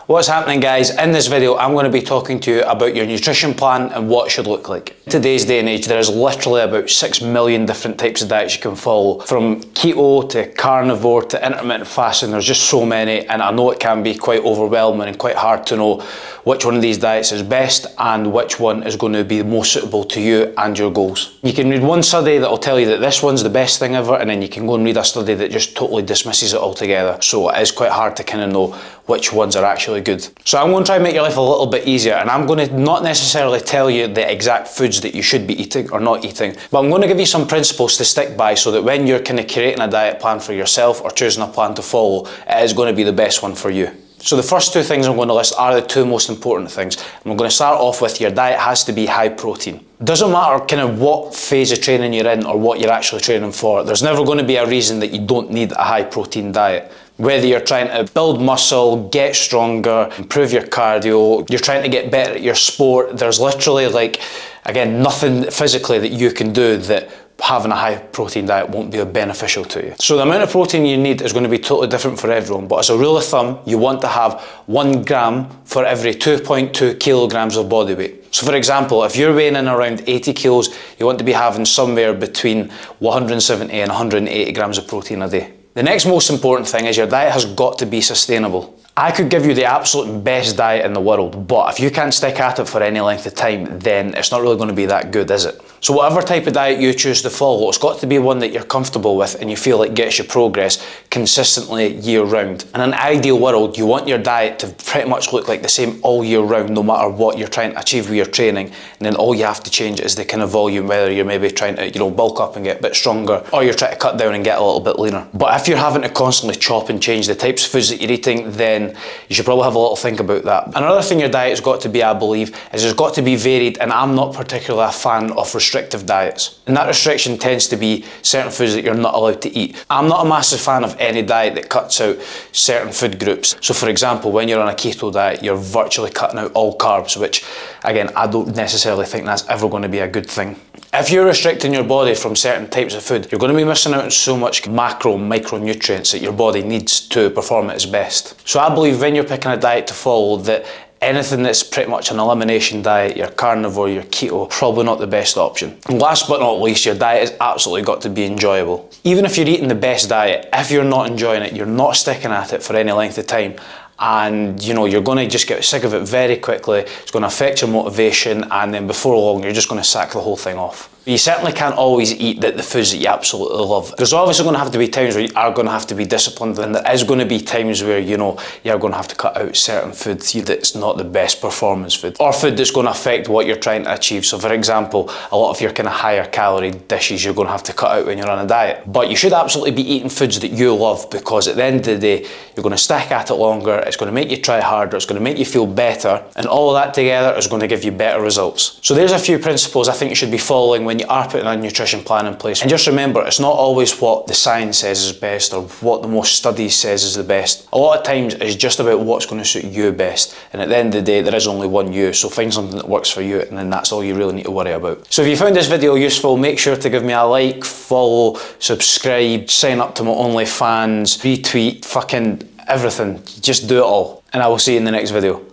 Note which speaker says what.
Speaker 1: What's happening, guys? In this video I'm going to be talking to you about your nutrition plan and what it should look like. In today's day and age there is literally about 6 million different types of diets you can follow, from keto to carnivore to intermittent fasting. There's just so many, and I know it can be quite overwhelming and quite hard to know which one of these diets is best and which one is going to be most suitable to you and your goals. You can read one study that will tell you that this one's the best thing ever, and then you can go and read a study that just totally dismisses it altogether. So it is quite hard to kind of know which ones are actually good. So I'm going to try and make your life a little bit easier, and I'm going to not necessarily tell you the exact foods that you should be eating or not eating, but I'm going to give you some principles to stick by so that when you're kind of creating a diet plan for yourself or choosing a plan to follow, it is going to be the best one for you. So the first two things I'm going to list are the two most important things. And we're going to start off with your diet has to be high protein. Doesn't matter kind of what phase of training you're in or what you're actually training for, there's never going to be a reason that you don't need a high protein diet. Whether you're trying to build muscle, get stronger, improve your cardio, you're trying to get better at your sport, there's literally again, nothing physically that you can do that having a high protein diet won't be beneficial to you. So the amount of protein you need is going to be totally different for everyone, but as a rule of thumb, you want to have 1 gram for every 2.2 kilograms of body weight. So for example, if you're weighing in around 80 kilos, you want to be having somewhere between 170 and 180 grams of protein a day. The next most important thing is your diet has got to be sustainable. I could give you the absolute best diet in the world, but if you can't stick at it for any length of time, then it's not really going to be that good, is it? So whatever type of diet you choose to follow, it's got to be one that you're comfortable with and you feel like gets you progress consistently year round. In an ideal world, you want your diet to pretty much look like the same all year round, no matter what you're trying to achieve with your training, and then all you have to change is the kind of volume, whether you're maybe trying to bulk up and get a bit stronger, or you're trying to cut down and get a little bit leaner. But if you're having to constantly chop and change the types of foods that you're eating, then you should probably have a little think about that. Another thing your diet's got to be, I believe, is it's got to be varied, and I'm not particularly a fan of restrictive diets. And that restriction tends to be certain foods that you're not allowed to eat. I'm not a massive fan of any diet that cuts out certain food groups. So for example, when you're on a keto diet, you're virtually cutting out all carbs, which again, I don't necessarily think that's ever going to be a good thing. If you're restricting your body from certain types of food, you're going to be missing out on so much macro and micronutrients that your body needs to perform at its best. So I believe when you're picking a diet to follow, that anything that's pretty much an elimination diet, your carnivore, your keto, probably not the best option. And last but not least, your diet has absolutely got to be enjoyable. Even if you're eating the best diet, if you're not enjoying it, you're not sticking at it for any length of time, and you're going to just get sick of it very quickly, it's going to affect your motivation, and then before long you're just going to sack the whole thing off. You certainly can't always eat the foods that you absolutely love. There's obviously going to have to be times where you are going to have to be disciplined, and there is going to be times where you're going to have to cut out certain foods that's not the best performance food, or food that's going to affect what you're trying to achieve. So for example, a lot of your kind of higher calorie dishes you're going to have to cut out when you're on a diet. But you should absolutely be eating foods that you love, because at the end of the day, you're going to stick at it longer, it's going to make you try harder, it's going to make you feel better, and all of that together is going to give you better results. So there's a few principles I think you should be following when you are putting a nutrition plan in place. And just remember, it's not always what the science says is best or what the most studies says is the best. A lot of times it's just about what's going to suit you best, and at the end of the day there is only one you, so find something that works for you, and then that's all you really need to worry about. So if you found this video useful, make sure to give me a like, follow, subscribe, sign up to my OnlyFans, retweet, fucking everything. Just do it all, and I will see you in the next video.